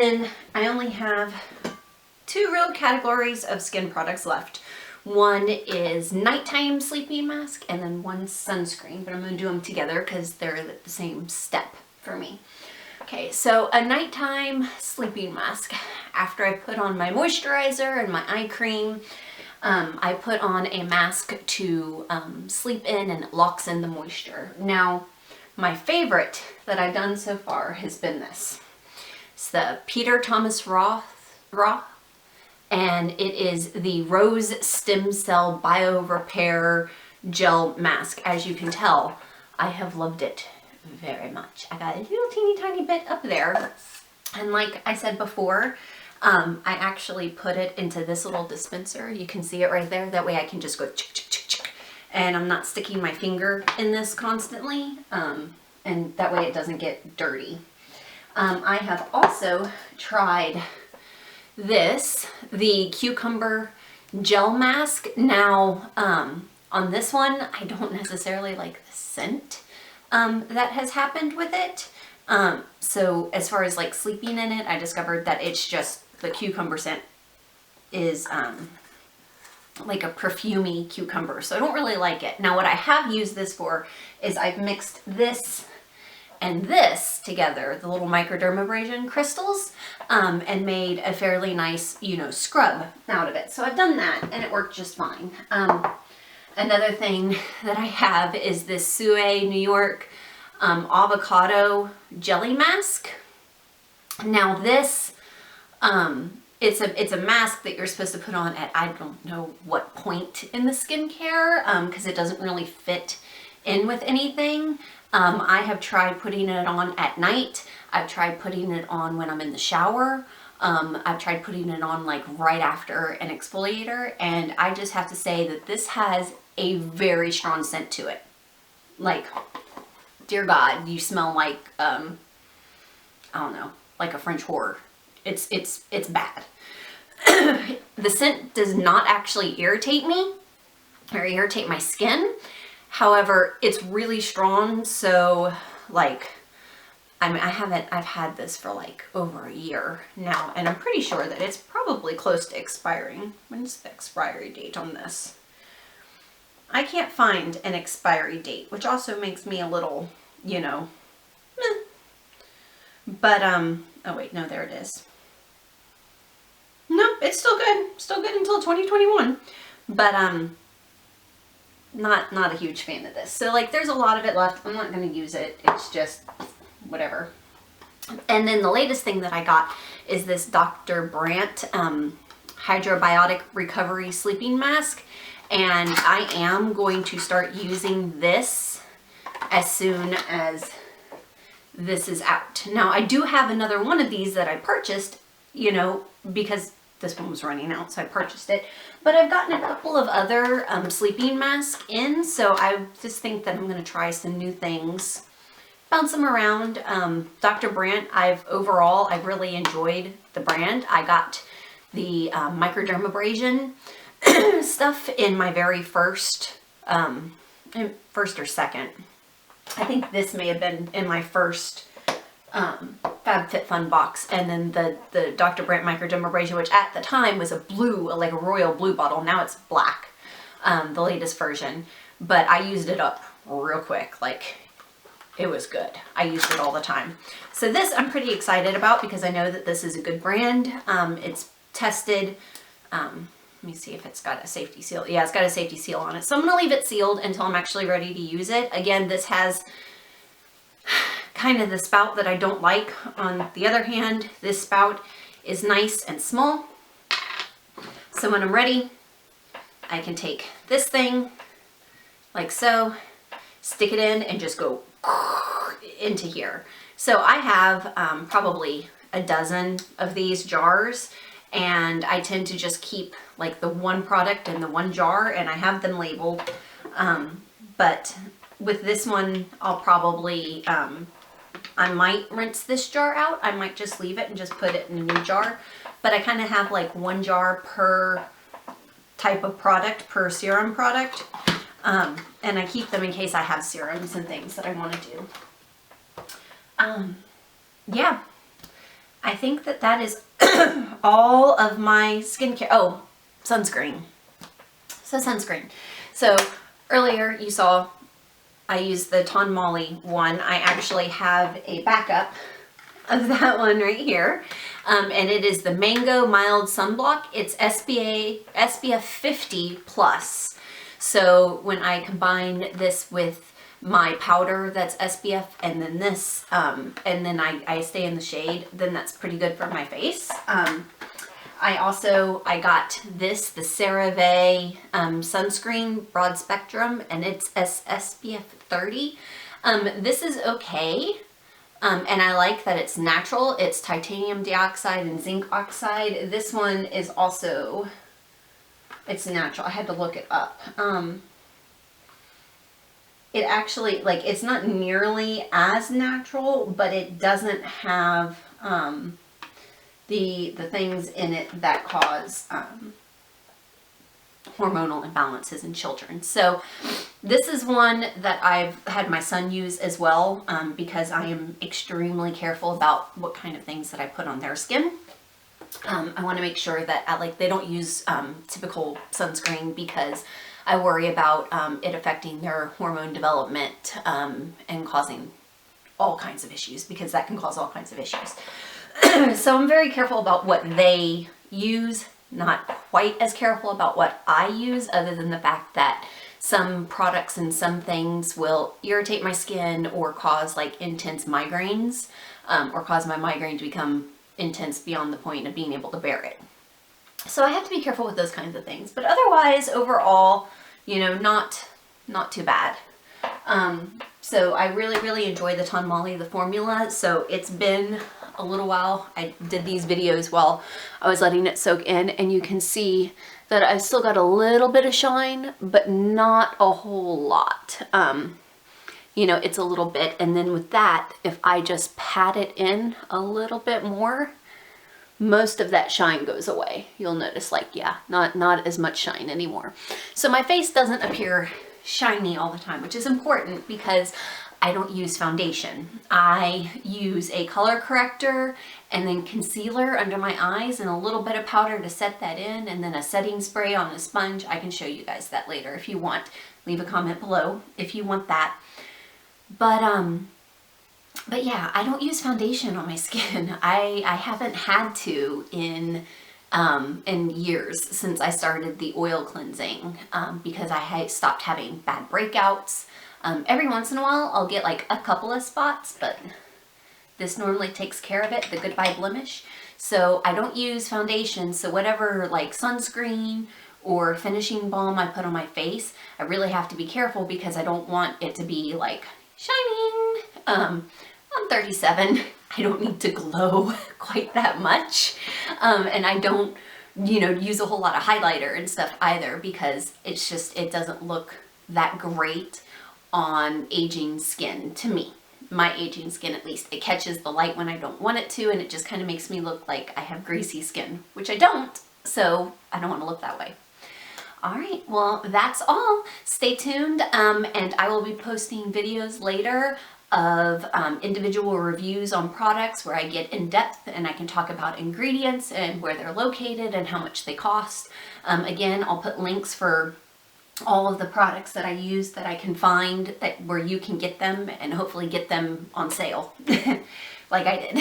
Then I only have two real categories of skin products left. One is nighttime sleeping mask and then one sunscreen, but I'm going to do them together because they're the same step for me. Okay, so a nighttime sleeping mask. After I put on my moisturizer and my eye cream, I put on a mask to sleep in, and it locks in the moisture. Now, my favorite that I've done so far has been this. It's the Peter Thomas Roth, and it is the Rose Stem Cell Bio Repair Gel Mask. As you can tell, I have loved it very much. I got a little teeny tiny bit up there, and like I said before, I actually put it into this little dispenser. You can see it right there. That way I can just go chick, chick, chick, chick, and I'm not sticking my finger in this constantly, and that way it doesn't get dirty. I have also tried this, the cucumber gel mask. Now, on this one, I don't necessarily like the scent that has happened with it. So as far as like sleeping in it, I discovered that it's just the cucumber scent is like a perfumey cucumber. So I don't really like it. Now what I have used this for is I've mixed this and this together, the little microdermabrasion crystals, and made a fairly nice, scrub out of it. So I've done that and it worked just fine. Another thing that I have is this Sue New York avocado jelly mask. Now this, it's a mask that you're supposed to put on at I don't know what point in the skincare, because it doesn't really fit in with anything. I have tried putting it on at night. I've tried putting it on when I'm in the shower. I've tried putting it on like right after an exfoliator, and I just have to say that this has a very strong scent to it. Like, dear God, you smell like, I don't know, like a French whore. It's bad. The scent does not actually irritate me or irritate my skin. However, it's really strong, so like, I've had this for like over a year now, and I'm pretty sure that it's probably close to expiring. When's the expiry date on this? I can't find an expiry date, which also makes me a little, meh. But, oh wait, no, there it is. Nope, it's still good. Still good until 2021. But, not a huge fan of this. So like there's a lot of it left. I'm not going to use it. It's just whatever. And then the latest thing that I got is this Dr. Brandt Hydrobiotic Recovery Sleeping Mask. And I am going to start using this as soon as this is out. Now I do have another one of these that I purchased, because this one was running out, so I purchased it. But I've gotten a couple of other sleeping masks in, so I just think that I'm going to try some new things, bounce them around. Dr. Brandt, I've really enjoyed the brand. I got the microdermabrasion stuff in my very first or second. I think this may have been in my first FabFitFun box, and then the Dr. Brandt microdermabrasion, which at the time was a blue, like a royal blue bottle. Now it's black, the latest version. But I used it up real quick. Like, it was good. I used it all the time. So this I'm pretty excited about because I know that this is a good brand. It's tested. Let me see if it's got a safety seal. Yeah, it's got a safety seal on it. So I'm going to leave it sealed until I'm actually ready to use it. Again, this has kind of the spout that I don't like. On the other hand, this spout is nice and small. So when I'm ready, I can take this thing like so, stick it in, and just go into here. So I have probably a dozen of these jars, and I tend to just keep like the one product in the one jar, and I have them labeled. But with this one, I'll probably, I might rinse this jar out. I might just leave it and just put it in a new jar. But I kind of have like one jar per type of product, per serum product. And I keep them in case I have serums and things that I want to do. Yeah. I think that that is all of my skincare. Oh, sunscreen. So sunscreen. So earlier you saw I used the Ton Molly one. I actually have a backup of that one right here. And it is the Mango Mild Sunblock. It's SPF 50 plus. So when I combine this with my powder that's SPF and then this, and then I stay in the shade, then that's pretty good for my face. I got this, the CeraVe sunscreen broad spectrum, and it's SPF 30. This is okay. And I like that it's natural. It's titanium dioxide and zinc oxide. This one is also, it's natural. I had to look it up. It actually, like, it's not nearly as natural, but it doesn't have the things in it that cause hormonal imbalances in children. So this is one that I've had my son use as well, because I am extremely careful about what kind of things that I put on their skin. I want to make sure that they don't use typical sunscreen because I worry about it affecting their hormone development and causing all kinds of issues, because that can cause all kinds of issues. So I'm very careful about what they use, not quite as careful about what I use, other than the fact that some products and some things will irritate my skin or cause like intense migraines, or cause my migraine to become intense beyond the point of being able to bear it. So I have to be careful with those kinds of things. But otherwise, overall, you know, not too bad. So I really enjoy the Ton Molly, the formula. So it's been a little while. I did these videos while I was letting it soak in, and you can see that I've still got a little bit of shine, but not a whole lot. You know, it's a little bit, and then with that, if I just pat it in a little bit more, most of that shine goes away. You'll notice, like, yeah, not as much shine anymore. So my face doesn't appear shiny all the time, which is important because I don't use foundation. I use a color corrector and then concealer under my eyes and a little bit of powder to set that in, and then a setting spray on a sponge. I can show you guys that later if you want. Leave a comment below if you want that. But yeah, I don't use foundation on my skin. I haven't had to in years since I started the oil cleansing, because I stopped having bad breakouts. Every once in a while I'll get like a couple of spots, but this normally takes care of it, the Goodbye Blemish. So I don't use foundation, so whatever like sunscreen or finishing balm I put on my face, I really have to be careful because I don't want it to be like shining. I'm 37. I don't need to glow quite that much. And I don't, you know, use a whole lot of highlighter and stuff either, because it's just, it doesn't look that great on aging skin to me. My aging skin, at least. It catches the light when I don't want it to, and it just kind of makes me look like I have greasy skin, which I don't. So I don't want to look that way. All right, well, that's all. Stay tuned, and I will be posting videos later of individual reviews on products where I get in depth and I can talk about ingredients and where they're located and how much they cost. Again, I'll put links for all of the products that I use that I can find, that where you can get them and hopefully get them on sale like I did.